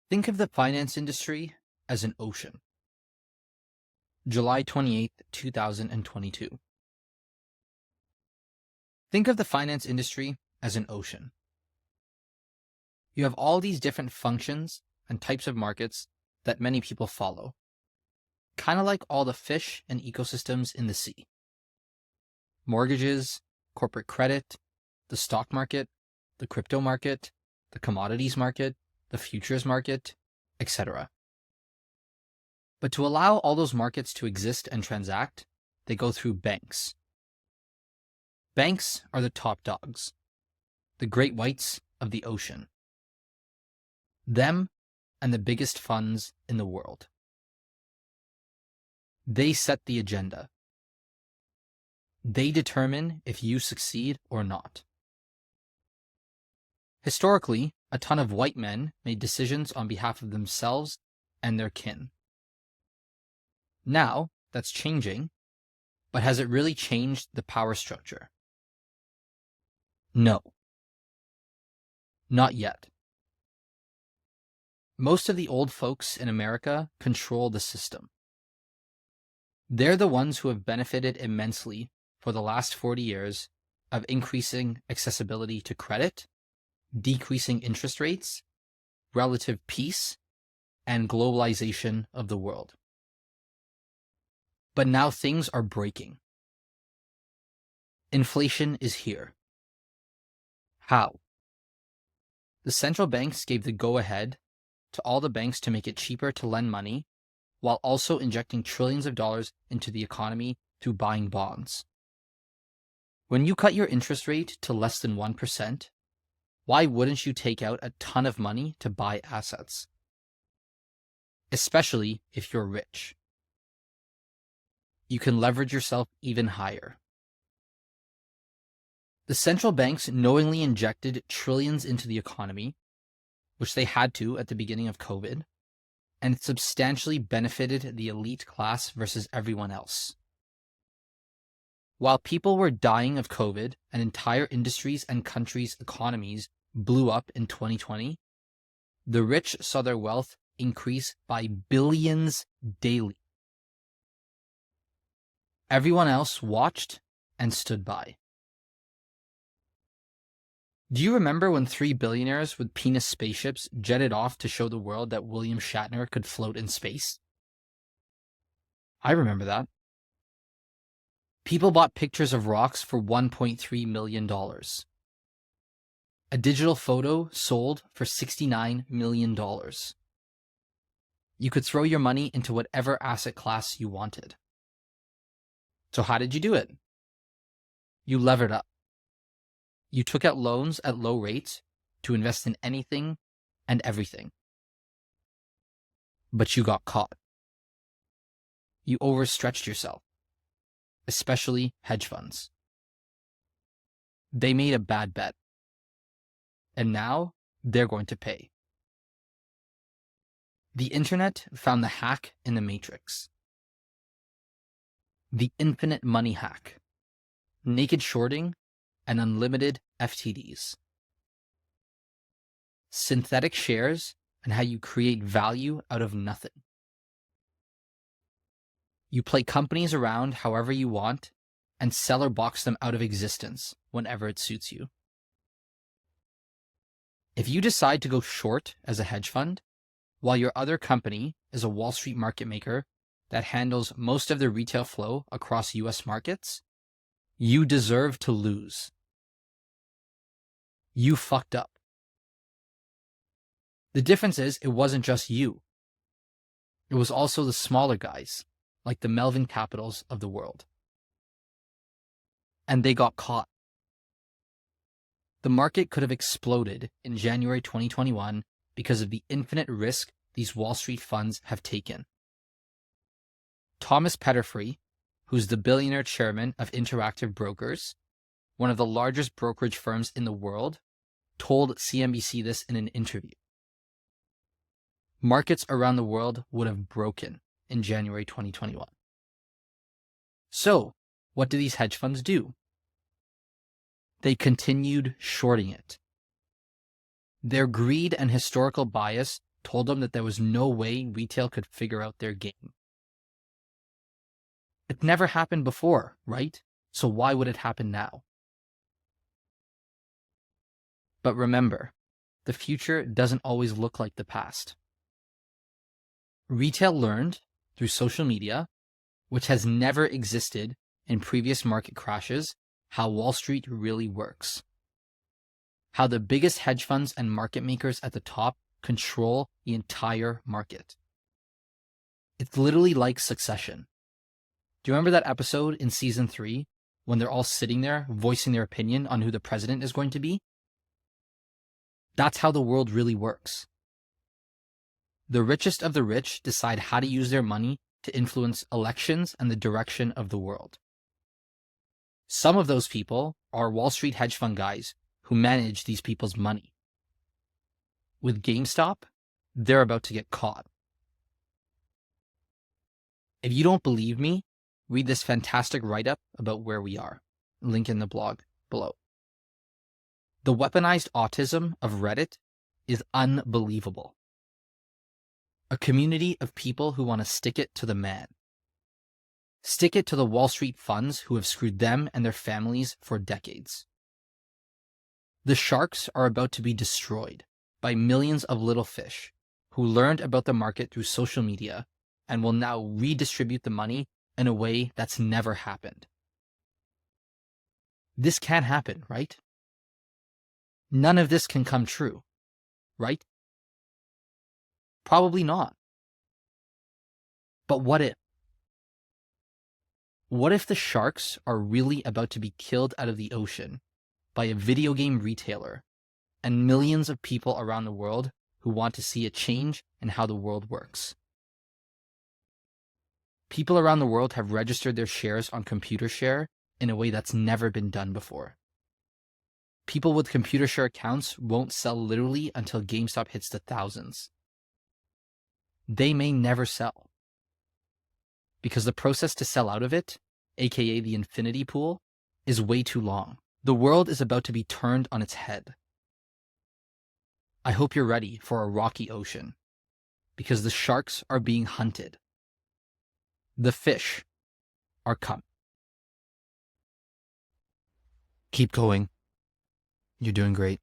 Think of the finance industry as an ocean. July 28th, 2022. Think of the finance industry as an ocean. You have all these different functions and types of markets that many people follow, kind of like all the fish and ecosystems in the sea. Mortgages, corporate credit, the stock market, the crypto market, the commodities market, the futures market, etc. But to allow all those markets to exist and transact, they go through banks. Banks are the top dogs, the great whites of the ocean. Them and the biggest funds in the world. They set the agenda. They determine if you succeed or not. Historically, a ton of white men made decisions on behalf of themselves and their kin. Now, that's changing, but has it really changed the power structure? No. Not yet. Most of the old folks in America control the system. They're the ones who have benefited immensely for the last 40 years of increasing accessibility to credit, decreasing interest rates, relative peace, and globalization of the world. But now things are breaking. Inflation is here. How? The central banks gave the go-ahead to all the banks to make it cheaper to lend money, while also injecting trillions of dollars into the economy through buying bonds. When you cut your interest rate to less than 1%, why wouldn't you take out a ton of money to buy assets? Especially if you're rich. You can leverage yourself even higher. The central banks knowingly injected trillions into the economy, which they had to at the beginning of COVID, and it substantially benefited the elite class versus everyone else. While people were dying of COVID and entire industries and countries' economies blew up in 2020, the rich saw their wealth increase by billions daily. Everyone else watched and stood by. Do you remember when 3 billionaires with penis spaceships jetted off to show the world that William Shatner could float in space? I remember that. People bought pictures of rocks for $1.3 million. A digital photo sold for $69 million. You could throw your money into whatever asset class you wanted. So how did you do it? You levered up. You took out loans at low rates to invest in anything and everything. But you got caught. You overstretched yourself, especially hedge funds. They made a bad bet. And now they're going to pay. The internet found the hack in the matrix. The infinite money hack. Naked shorting and unlimited FTDs. Synthetic shares and how you create value out of nothing. You play companies around however you want and sell or box them out of existence whenever it suits you. If you decide to go short as a hedge fund, while your other company is a Wall Street market maker that handles most of the retail flow across US markets, you deserve to lose. You fucked up. The difference is it wasn't just you. It was also the smaller guys, like the Melvin Capitals of the world. And they got caught. The market could have exploded in January 2021 because of the infinite risk these Wall Street funds have taken. Thomas Petterfree, who's the billionaire chairman of Interactive Brokers, one of the largest brokerage firms in the world, told CNBC this in an interview. Markets around the world would have broken in January 2021. So, what do these hedge funds do? They continued shorting it. Their greed and historical bias told them that there was no way retail could figure out their game. It never happened before, right? So why would it happen now? But remember, the future doesn't always look like the past. Retail learned through social media, which has never existed in previous market crashes, how Wall Street really works. How the biggest hedge funds and market makers at the top control the entire market. It's literally like Succession. Do you remember that episode in season 3 when they're all sitting there voicing their opinion on who the president is going to be? That's how the world really works. The richest of the rich decide how to use their money to influence elections and the direction of the world. Some of those people are Wall Street hedge fund guys who manage these people's money. With GameStop, they're about to get caught. If you don't believe me, read this fantastic write-up about where we are. Link in the blog below. The weaponized autism of Reddit is unbelievable. A community of people who want to stick it to the man. Stick it to the Wall Street funds who have screwed them and their families for decades. The sharks are about to be destroyed by millions of little fish who learned about the market through social media and will now redistribute the money in a way that's never happened. This can't happen, right? None of this can come true, right? Probably not. But what if? What if the sharks are really about to be killed out of the ocean by a video game retailer and millions of people around the world who want to see a change in how the world works? People around the world have registered their shares on ComputerShare in a way that's never been done before. People with ComputerShare accounts won't sell literally until GameStop hits the thousands. They may never sell. Because the process to sell out of it, aka the infinity pool, is way too long. The world is about to be turned on its head. I hope you're ready for a rocky ocean, because the sharks are being hunted. The fish are coming. Keep going. You're doing great.